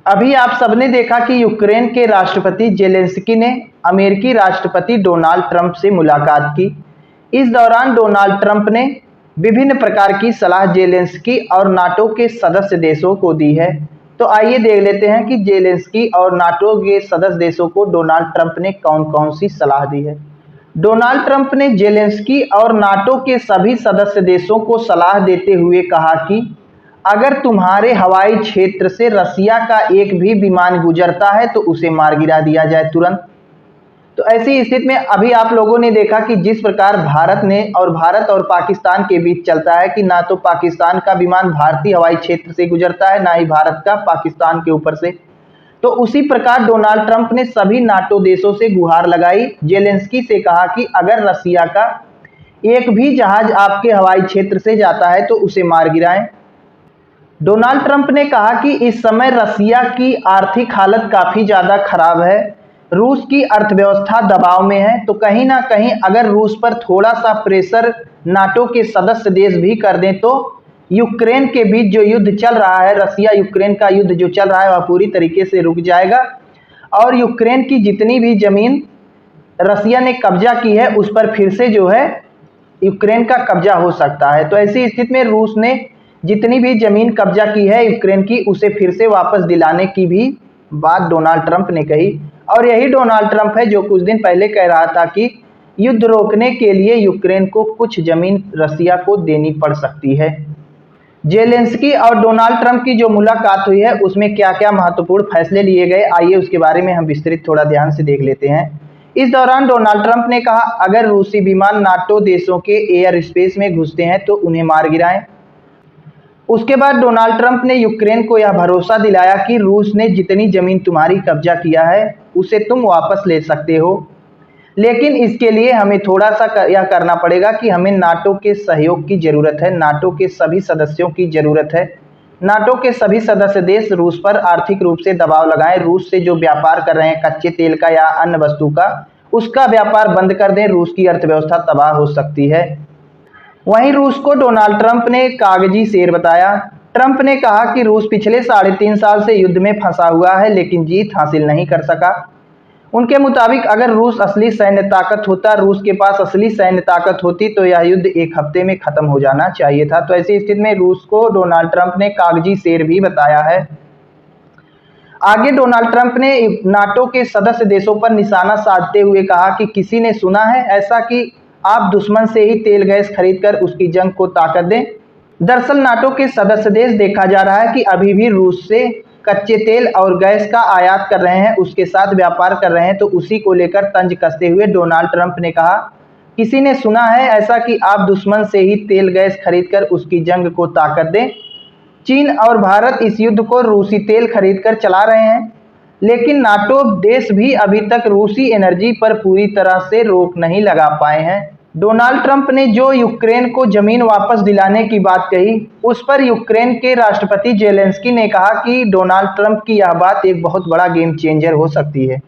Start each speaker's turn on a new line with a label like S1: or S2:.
S1: अभी आप सबने देखा कि यूक्रेन के राष्ट्रपति जेलेंस्की ने अमेरिकी राष्ट्रपति डोनाल्ड ट्रंप से मुलाकात की। इस दौरान डोनाल्ड ट्रंप ने विभिन्न प्रकार की सलाह जेलेंस्की और नाटो के सदस्य देशों को दी है। तो आइए देख लेते हैं कि जेलेंस्की और नाटो के सदस्य देशों को डोनाल्ड ट्रंप ने कौन कौन सी सलाह दी है। डोनाल्ड ट्रंप ने जेलेंस्की और नाटो के सभी सदस्य देशों को सलाह देते हुए कहा कि अगर तुम्हारे हवाई क्षेत्र से रसिया का एक भी विमान गुजरता है तो उसे मार गिरा दिया जाए तुरंत। तो ऐसी स्थिति में अभी आप लोगों ने देखा कि जिस प्रकार भारत और पाकिस्तान के बीच चलता है कि ना तो पाकिस्तान का विमान भारतीय हवाई क्षेत्र से गुजरता है, ना ही भारत का पाकिस्तान के ऊपर से। तो उसी प्रकार डोनाल्ड ट्रंप ने सभी नाटो देशों से गुहार लगाई, जेलेंस्की से कहा कि अगर रसिया का एक भी जहाज आपके हवाई क्षेत्र से जाता है तो उसे मार गिराएं। डोनाल्ड ट्रंप ने कहा कि इस समय रसिया की आर्थिक हालत काफ़ी ज़्यादा खराब है, रूस की अर्थव्यवस्था दबाव में है, तो कहीं ना कहीं अगर रूस पर थोड़ा सा प्रेशर नाटो के सदस्य देश भी कर दें तो यूक्रेन के बीच जो युद्ध चल रहा है, रसिया यूक्रेन का युद्ध जो चल रहा है वह पूरी तरीके से रुक जाएगा और यूक्रेन की जितनी भी ज़मीन रसिया ने कब्जा की है उस पर फिर से जो है यूक्रेन का कब्जा हो सकता है। तो ऐसी स्थिति में रूस ने जितनी भी जमीन कब्जा की है यूक्रेन की उसे फिर से वापस दिलाने की भी बात डोनाल्ड ट्रंप ने कही। और यही डोनाल्ड ट्रंप है जो कुछ दिन पहले कह रहा था कि युद्ध रोकने के लिए यूक्रेन को कुछ जमीन रसिया को देनी पड़ सकती है। जेलेंस्की और डोनाल्ड ट्रंप की जो मुलाकात हुई है उसमें क्या क्या महत्वपूर्ण फैसले लिए गए, आइए उसके बारे में हम विस्तृत थोड़ा ध्यान से देख लेते हैं। इस दौरान डोनाल्ड ट्रंप ने कहा अगर रूसी विमान नाटो देशों के एयर स्पेस में घुसते हैं तो उन्हें मार गिराएं। उसके बाद डोनाल्ड ट्रंप ने यूक्रेन को यह भरोसा दिलाया कि रूस ने जितनी जमीन तुम्हारी कब्जा किया है उसे तुम वापस ले सकते हो, लेकिन इसके लिए हमें थोड़ा सा यह करना पड़ेगा कि हमें नाटो के सहयोग की ज़रूरत है, नाटो के सभी सदस्यों की ज़रूरत है। नाटो के सभी सदस्य देश रूस पर आर्थिक रूप से दबाव लगाएं, रूस से जो व्यापार कर रहे हैं कच्चे तेल का या अन्य वस्तु का, उसका व्यापार बंद कर दें, रूस की अर्थव्यवस्था तबाह हो सकती है। वहीं रूस को डोनाल्ड ट्रंप ने कागजी शेर बताया। ट्रंप ने कहा कि रूस पिछले 3.5 साल से युद्ध में फंसा हुआ है लेकिन जीत हासिल नहीं कर सका। उनके मुताबिक अगर रूस असली सैन्य ताकत होता, रूस के पास असली सैन्य ताकत होती तो यह युद्ध एक हफ्ते में खत्म हो जाना चाहिए था। तो ऐसी स्थिति में रूस को डोनाल्ड ट्रंप ने कागजी शेर भी बताया है। आगे डोनाल्ड ट्रंप ने नाटो के सदस्य देशों पर निशाना साधते हुए कहा कि किसी ने सुना है ऐसा कि आप दुश्मन से ही तेल गैस खरीदकर उसकी जंग को ताकत दें। दरअसल नाटो के सदस्य देश देखा जा रहा है कि अभी भी रूस से कच्चे तेल और गैस का आयात कर रहे हैं, उसके साथ व्यापार कर रहे हैं। तो उसी को लेकर तंज कसते हुए डोनाल्ड ट्रंप ने कहा किसी ने सुना है ऐसा कि आप दुश्मन से ही तेल गैस खरीदकर उसकी जंग को ताकत दें। चीन और भारत इस युद्ध को रूसी तेल खरीदकर चला रहे हैं, लेकिन नाटो देश भी अभी तक रूसी एनर्जी पर पूरी तरह से रोक नहीं लगा पाए हैं। डोनाल्ड ट्रंप ने जो यूक्रेन को जमीन वापस दिलाने की बात कही उस पर यूक्रेन के राष्ट्रपति जेलेंस्की ने कहा कि डोनाल्ड ट्रंप की यह बात एक बहुत बड़ा गेम चेंजर हो सकती है।